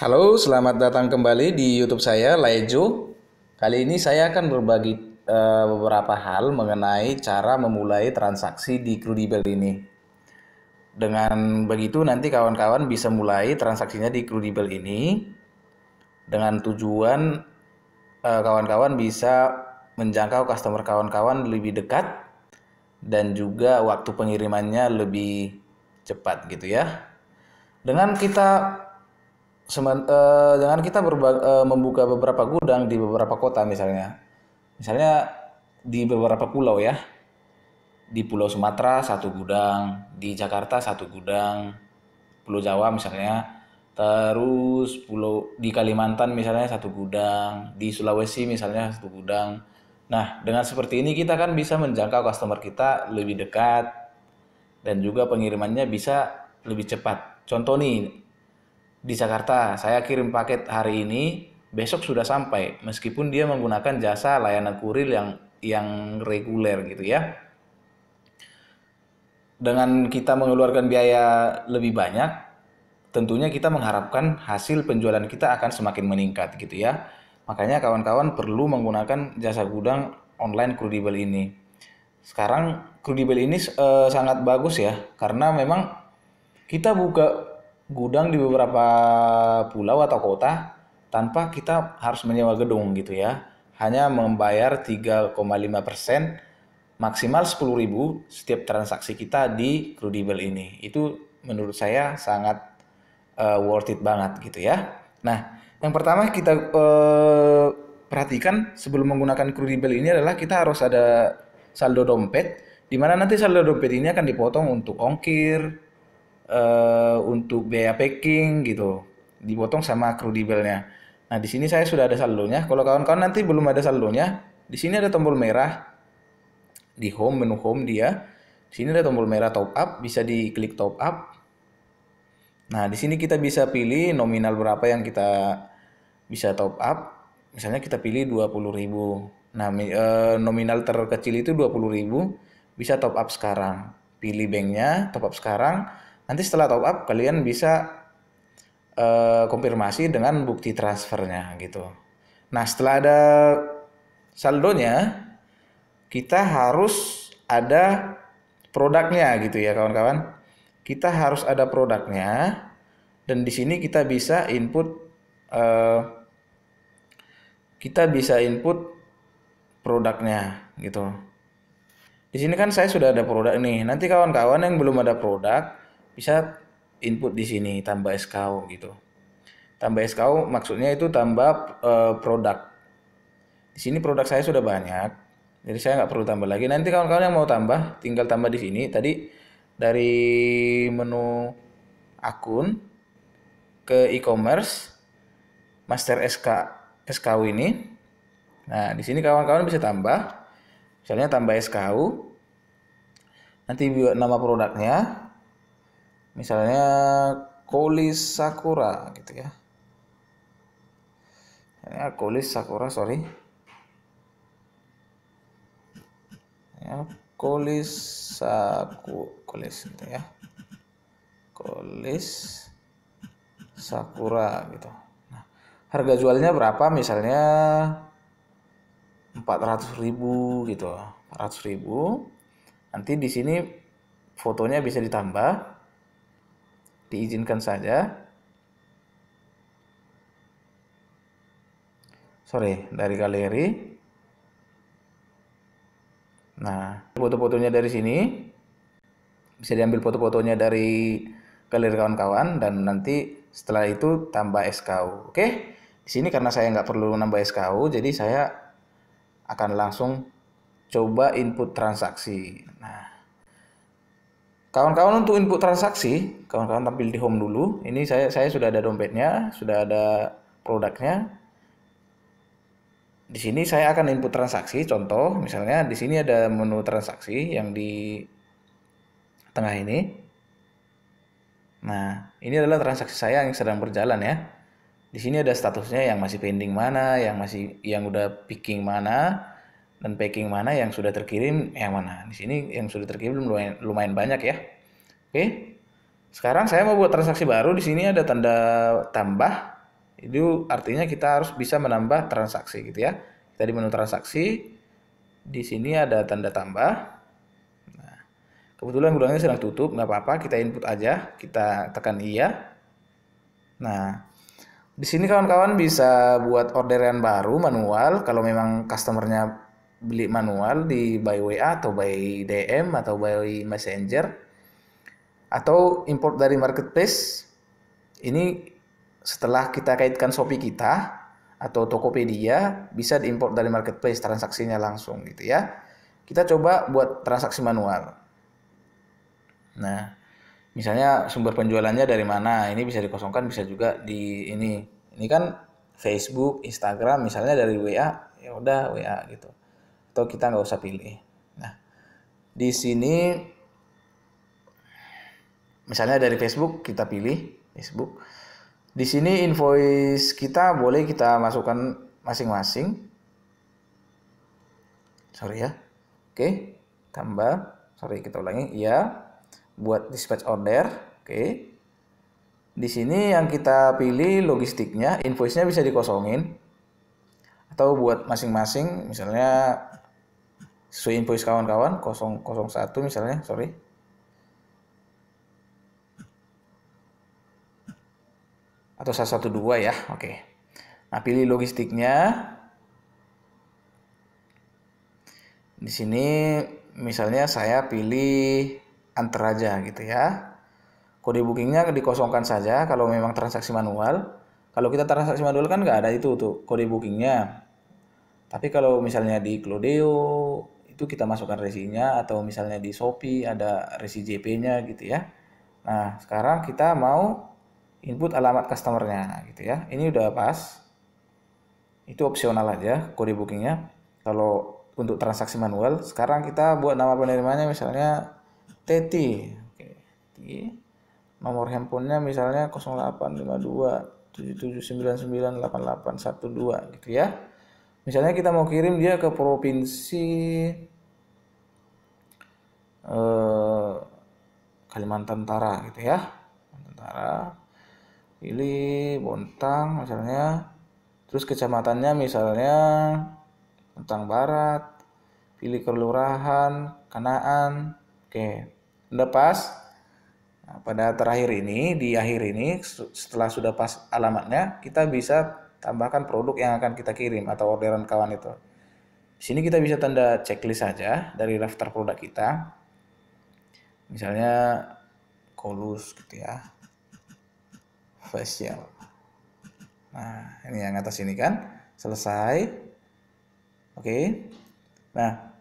Halo, selamat datang kembali di YouTube saya, Laijo. Kali ini saya akan berbagi beberapa hal mengenai cara memulai transaksi di Crudibel ini. Dengan begitu nanti kawan-kawan bisa mulai transaksinya di Crudibel ini dengan tujuan kawan-kawan bisa menjangkau customer kawan-kawan lebih dekat dan juga waktu pengirimannya lebih cepat gitu ya. Dengan kita dengan kita membuka beberapa gudang di beberapa kota misalnya di beberapa pulau ya, di Pulau Sumatera satu gudang, di Jakarta satu gudang, Pulau Jawa misalnya, terus pulau di Kalimantan misalnya satu gudang, di Sulawesi misalnya satu gudang. Nah, dengan seperti ini kita kan bisa menjangkau customer kita lebih dekat dan juga pengirimannya bisa lebih cepat. Contoh nih, di Jakarta, saya kirim paket hari ini, besok sudah sampai, meskipun dia menggunakan jasa layanan kurir yang reguler gitu ya. Dengan kita mengeluarkan biaya lebih banyak, tentunya kita mengharapkan hasil penjualan kita akan semakin meningkat gitu ya. Makanya kawan-kawan perlu menggunakan jasa gudang online Crudibel ini. Sekarang Crudibel ini sangat bagus ya, karena memang kita buka gudang di beberapa pulau atau kota tanpa kita harus menyewa gedung gitu ya. Hanya membayar 3,5% maksimal 10.000 setiap transaksi kita di Crudibel ini. Itu menurut saya sangat worth it banget gitu ya. Nah, yang pertama kita perhatikan sebelum menggunakan Crudibel ini adalah kita harus ada saldo dompet, di mana nanti saldo dompet ini akan dipotong untuk ongkir, untuk biaya packing gitu, dipotong sama Crudibelnya. Nah, di sini saya sudah ada saldonya. Kalau kawan-kawan nanti belum ada saldonya, di sini ada tombol merah di home, menu home dia. Di sini ada tombol merah top up, bisa diklik top up. Nah, di sini kita bisa pilih nominal berapa yang kita bisa top up. Misalnya kita pilih 20.000. Nah, nominal terkecil itu 20.000, bisa top up sekarang. Pilih banknya, top up sekarang. Nanti setelah top up kalian bisa konfirmasi dengan bukti transfernya gitu. Nah, setelah ada saldonya, kita harus ada produknya gitu ya kawan-kawan. Kita harus ada produknya dan di sini eh, kita bisa input produknya gitu. Di sini kan saya sudah ada produk nih. Nanti kawan-kawan yang belum ada produk bisa input di sini tambah SKU gitu. Tambah SKU maksudnya itu tambah produk. Di sini produk saya sudah banyak, jadi saya nggak perlu tambah lagi. Nanti kawan-kawan yang mau tambah, tinggal tambah di sini. Tadi dari menu akun ke e-commerce, master SKU ini. Nah, di sini kawan-kawan bisa tambah, misalnya tambah SKU, nanti buat nama produknya, misalnya Kolis Sakura gitu ya. Ya, Kolis Sakura, sorry. Ya, Kolis Kolis gitu ya. Kolis Sakura gitu. Nah, harga jualnya berapa? Misalnya 400.000 gitu. 400.000. Nanti di sini fotonya bisa ditambah, diizinkan saja. Sorry, dari galeri. Nah, foto-fotonya dari sini. Bisa diambil foto-fotonya dari galeri kawan-kawan dan nanti setelah itu tambah SKU. Oke? Di sini karena saya nggak perlu nambah SKU, jadi saya akan langsung coba input transaksi. Nah, kawan-kawan untuk input transaksi, kawan-kawan tampil di home dulu. Ini saya sudah ada dompetnya, sudah ada produknya. Di sini saya akan input transaksi. Contoh, misalnya di sini ada menu transaksi yang di tengah ini. Nah, ini adalah transaksi saya yang sedang berjalan ya. Di sini ada statusnya yang masih pending mana, yang udah picking mana, dan packing mana, yang sudah terkirim yang mana. Di sini yang sudah terkirim lumayan banyak ya. Oke. Sekarang saya mau buat transaksi baru. Di sini ada tanda tambah. Itu artinya kita harus bisa menambah transaksi gitu ya. Kita di menu transaksi, di sini ada tanda tambah. Nah, kebetulan gudangnya sedang tutup, nggak apa-apa, kita input aja, kita tekan iya. Nah, di sini kawan-kawan bisa buat orderan baru manual kalau memang customernya beli manual di by WA atau by DM atau by Messenger, atau import dari marketplace. Ini setelah kita kaitkan Shopee kita atau Tokopedia, bisa diimport dari marketplace transaksinya langsung gitu ya. Kita coba buat transaksi manual. Nah, misalnya sumber penjualannya dari mana, ini bisa dikosongkan, bisa juga di ini. Ini kan Facebook, Instagram, misalnya dari WA, ya udah WA gitu. Atau kita nggak usah pilih. Nah, di sini misalnya dari Facebook kita pilih Facebook. Di sini invoice kita boleh kita masukkan masing-masing. Sorry ya. Oke, tambah. Sorry, kita ulangi. Iya. Buat dispatch order. Oke. Di sini yang kita pilih logistiknya, invoice-nya bisa dikosongin. Atau buat masing-masing, misalnya sesuai invoice kawan-kawan 001 misalnya, sorry. Atau 112 ya, oke. Nah, pilih logistiknya. Di sini misalnya saya pilih antar aja gitu ya. Kode bookingnya dikosongkan saja kalau memang transaksi manual. Kalau kita transaksi manual kan nggak ada itu tuh kode bookingnya. Tapi kalau misalnya di Clodeo itu kita masukkan resinya, atau misalnya di Shopee ada resi JP-nya gitu ya. Nah, sekarang kita mau input alamat customernya gitu ya. Ini udah pas. Itu opsional aja kode bookingnya. Kalau untuk transaksi manual, sekarang kita buat nama penerimanya misalnya Teti. Oke. Nomor handphonenya misalnya 0852 77998812 gitu ya. Misalnya kita mau kirim dia ke provinsi Kalimantan Utara gitu ya. Kalimantan Utara. Pilih Bontang misalnya. Terus kecamatannya misalnya Bontang Barat. Pilih kelurahan Kanaan. Oke. Udah pas. Nah, pada terakhir ini, di akhir ini, setelah sudah pas alamatnya, kita bisa tambahkan produk yang akan kita kirim atau orderan kawan itu. Di sini kita bisa tanda checklist saja dari daftar produk kita. Misalnya Kolus gitu ya. Facial. Nah, ini yang atas ini kan selesai. Oke. Nah,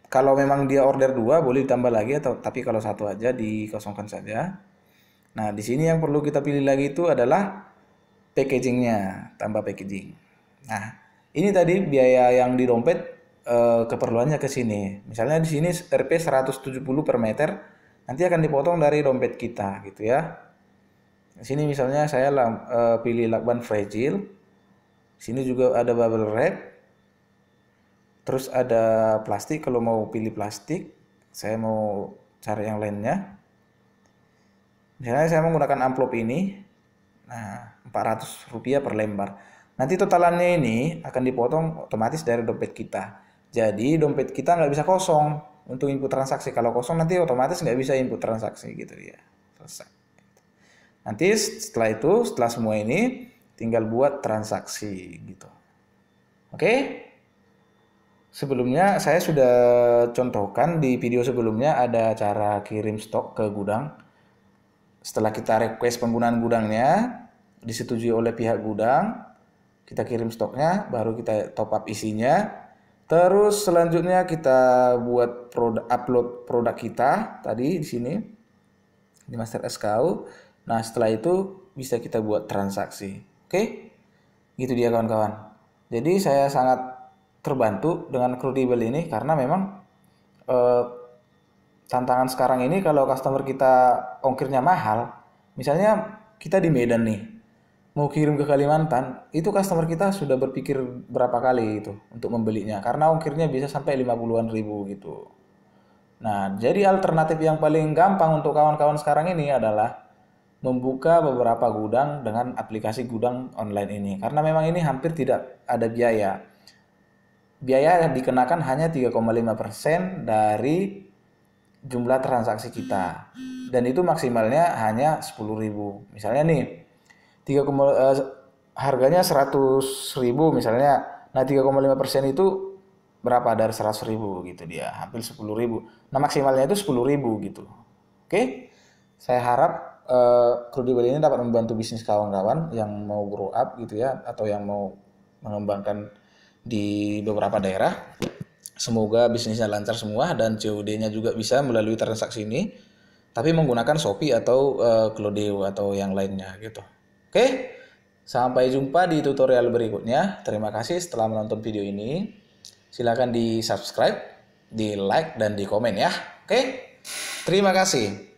kalau memang dia order 2 boleh ditambah lagi, atau tapi kalau satu aja dikosongkan saja. Nah, di sini yang perlu kita pilih lagi itu adalah packagingnya, tambah packaging. Nah, ini tadi biaya yang di dompet keperluannya ke sini. Misalnya di sini Rp 170 per meter, nanti akan dipotong dari dompet kita gitu ya. Di sini misalnya saya pilih lakban fragile. Sini juga ada bubble wrap. Terus ada plastik, kalau mau pilih plastik. Saya mau cari yang lainnya. Misalnya saya menggunakan amplop ini. Nah, Rp400 per lembar. Nanti totalannya ini akan dipotong otomatis dari dompet kita. Jadi dompet kita nggak bisa kosong untuk input transaksi. Kalau kosong nanti otomatis nggak bisa input transaksi gitu ya. Selesai. Nanti setelah semua ini tinggal buat transaksi gitu. Oke? Sebelumnya saya sudah contohkan di video sebelumnya ada cara kirim stok ke gudang. Setelah kita request penggunaan gudangnya, disetujui oleh pihak gudang, kita kirim stoknya, baru kita top up isinya. Terus selanjutnya kita buat upload produk kita tadi di sini di Master SKU. Nah, setelah itu bisa kita buat transaksi. Oke? Gitu dia kawan-kawan. Jadi saya sangat terbantu dengan Crudibel ini karena memang tantangan sekarang ini kalau customer kita ongkirnya mahal, misalnya kita di Medan nih, mau kirim ke Kalimantan, itu customer kita sudah berpikir berapa kali itu untuk membelinya karena ongkirnya bisa sampai 50-an ribu gitu. Nah, jadi alternatif yang paling gampang untuk kawan-kawan sekarang ini adalah membuka beberapa gudang dengan aplikasi gudang online ini. Karena memang ini hampir tidak ada biaya. Biaya yang dikenakan hanya 3,5% dari jumlah transaksi kita. Dan itu maksimalnya hanya 10.000. Misalnya nih, harganya 100.000 misalnya. Nah, 3,5% itu berapa dari 100.000 gitu dia, hampir 10.000. Nah, maksimalnya itu 10.000 gitu. Oke, saya harap Crudibel ini dapat membantu bisnis kawan-kawan yang mau grow up gitu ya, atau yang mau mengembangkan di beberapa daerah. Semoga bisnisnya lancar semua dan COD-nya juga bisa melalui transaksi ini, tapi menggunakan Shopee atau Clodeo atau yang lainnya gitu. Oke, sampai jumpa di tutorial berikutnya. Terima kasih setelah menonton video ini. Silakan di subscribe, di like, dan di komen ya. Oke, terima kasih.